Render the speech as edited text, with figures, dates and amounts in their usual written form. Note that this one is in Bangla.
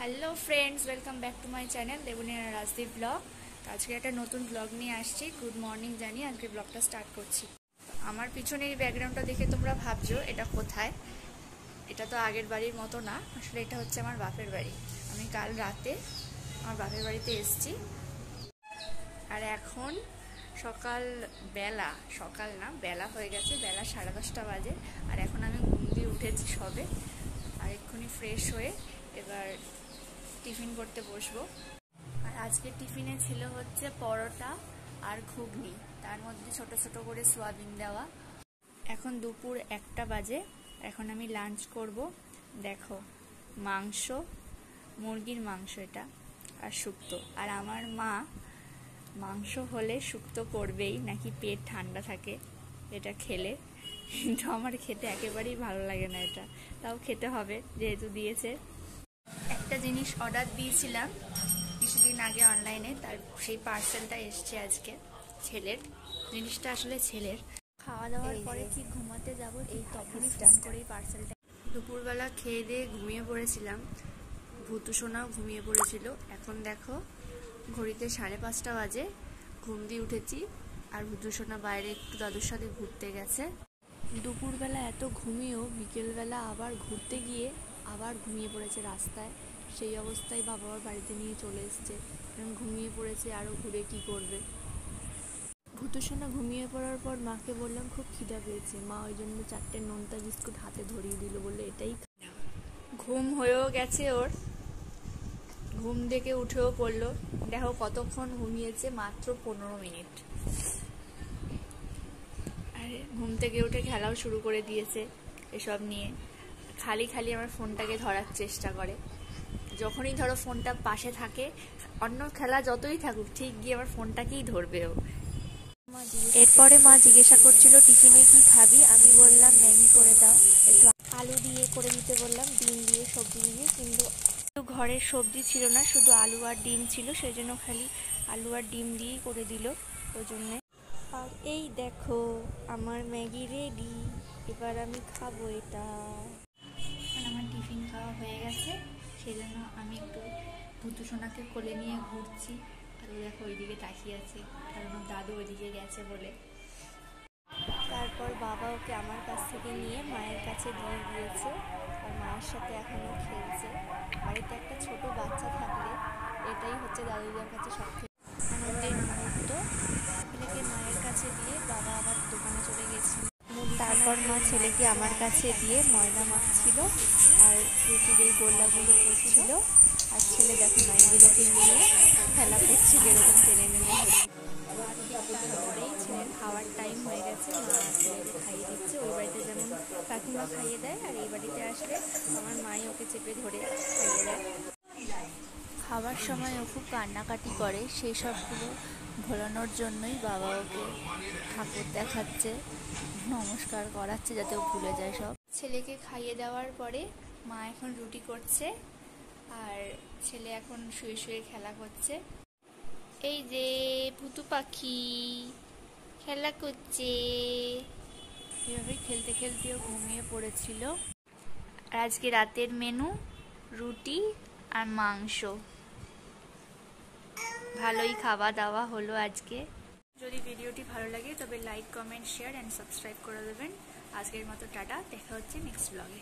Hello friends, welcome back to my channel Debuniya Rajdeep blog. আজকে একটা নতুন ব্লগ নিয়ে আসছি। গুড মর্নিং জানিয়ে আজকে ব্লগটা স্টার্ট করছি। আমার পিছনের ব্যাকগ্রাউন্ডটা দেখে তোমরা ভাবছো এটা কোথায়। এটা তো আগের বাড়ির মতো না, আসলে এটা হচ্ছে আমার বাপের বাড়ি। আমি কাল রাতে আমার বাপের বাড়িতে এসেছি, আর এখন বেলা হয়ে গেছে, বেলা 10:30 বাজে। আর এখন আমি ঘুম দিয়ে উঠেছি সবে, আর এক্ষুনি ফ্রেশ হয়ে এবার টিফিন করতে বসবো। আর আজকে টিফিনে ছিল হচ্ছে পরোটা আর ঘুগনি, তার মধ্যে ছোট ছোট করে সোয়াবিন দেওয়া। এখন দুপুর 1টা বাজে, এখন আমি লাঞ্চ করব। দেখো, মাংস, মুরগির মাংস এটা, আর শুক্তো। আর আমার মা মাংস হলে শুক্তো করবেই, নাকি পেট ঠান্ডা থাকে এটা খেলে। কিন্তু আমার খেতে একেবারেই ভালো লাগে না এটা, তাও খেতে হবে যেহেতু দিয়েছে। একটা জিনিস অর্ডার দিয়েছিলাম কিছুদিন আগে অনলাইনে, তার সেই পার্সেলটা এসছে আজকে। জিনিসটা আসলে ছেলের। খাওয়া দাওয়ার পরে কি ঘুমাতে যাব, ঠিক তখনই ফোন করেই পার্সেলটা। দুপুরবেলা খেয়ে দিয়ে ঘুমিয়ে পড়েছিলাম, ভুতু সোনাও ঘুমিয়ে পড়েছিল। এখন দেখো ঘড়িতে 5:30 বাজে, ঘুম দিয়ে উঠেছি। আর ভুতু সোনা বাইরে একটু দাদুর সাথে ঘুরতে গেছে। দুপুরবেলা এত ঘুমিয়েও বিকেলবেলা আবার ঘুরতে গিয়ে আবার ঘুমিয়ে পড়েছে রাস্তায়। সেই অবস্থায় বাবা আবার বাড়িতে নিয়ে চলে এসছে, কারণ ঘুমিয়ে পড়েছে, আরও ঘুরে কি করবে। ভূতুসোনা ঘুমিয়ে পড়ার পর মাকে বললাম খুব খিদা পেয়েছে, মা ওই জন্য 4টে নোনতা বিস্কুট হাতে ধরিয়ে দিল, বললে এটাই। ঘুম হয়েও গেছে ওর, ঘুম থেকে উঠেও পড়লো। দেখো কতক্ষণ ঘুমিয়েছে, মাত্র 15 মিনিট। আরে ঘুম থেকে উঠে খেলাও শুরু করে দিয়েছে এসব নিয়ে। খালি খালি আমার ফোনটাকে ধরার চেষ্টা করে। যখনই ধরো ফোনটা পাশে থাকে, অন্য খেলা যতই থাকুক, ঠিক গিয়ে আমার ফোনটাকেই ধরবে ও। এরপরে মা জিজ্ঞাসা করছিল টিফিনে কি খাবি, আমি বললাম ম্যাগি করে দাও, একটু আলু দিয়ে করে দিতে বললাম, ডিম দিয়ে, সবজি দিয়ে। কিন্তু ঘরের সবজি ছিল না, শুধু আলু আর ডিম ছিল, সেই জন্য খালি আলু আর ডিম দিয়েই করে দিল ওই জন্যে। আর এই দেখো আমার ম্যাগি রেডি, এবার আমি খাবো এটা। আমার টিফিন খাওয়া হয়ে গেছে, সেই জন্য আমি একটু ভুতু সোনাকে কোলে নিয়ে ঘুরছি। আর দেখো ওইদিকে তাকিয়ে আছে, কারণ দাদু ওইদিকে গেছে বলে। তারপর বাবা ওকে আমার কাছ থেকে নিয়ে মায়ের কাছে দিয়ে দিয়েছে, আর মায়ের সাথে এখনও খেলছে। বাড়িতে একটা ছোট বাচ্চা থাকলে এটাই হচ্ছে দাদুদের কাছে সবথেকে আনন্দের মুহূর্ত। ছেলেকে মায়ের কাছে দিয়ে বাবা আবার দোকানে চলে গেছিল। তারপর মা ছেলেকে আমার কাছে দিয়ে ময়দা মাখছিল আর রুটির এই গোল্লাগুলো করছিল। আর ছেলে দেখো না, এগুলোকে নিয়ে খেলা করছিল এরকম টেনে নেমে। তারপরেই ছেলের খাওয়ার টাইম হয়ে গেছে, মা ছেলেকে খাইয়ে দিচ্ছে। ওই বাড়িতে যেমন কাকিমা খাইয়ে দেয়, আর এই বাড়িতে আসলে আমার মাই ওকে চেপে ধরে খাইয়ে দেয়। খাবার সময় ও খুব কান্নাকাটি করে, সেই সবগুলো ভোলানোর জন্যই বাবা ওকে ঠাকুর দেখাচ্ছে, নমস্কার করাচ্ছে, যাতে ও ভুলে যায় সব। ছেলেকে খাইয়ে দেওয়ার পরে মা এখন রুটি করছে, আর ছেলে এখন শুয়ে শুয়ে খেলা করছে। এই যে ভুতু পাখি খেলা করছে, এভাবে খেলতে খেলতেও ঘুমিয়ে পড়েছিল। আর আজকে রাতের মেনু রুটি আর মাংস, ভালোই খাওয়া দাওয়া হলো আজকে। যদি ভিডিওটি ভালো লাগে তবে like, comment, share and subscribe করে দেবেন। আজকের মতো টাটা, দেখা হচ্ছে নেক্সট ব্লগে।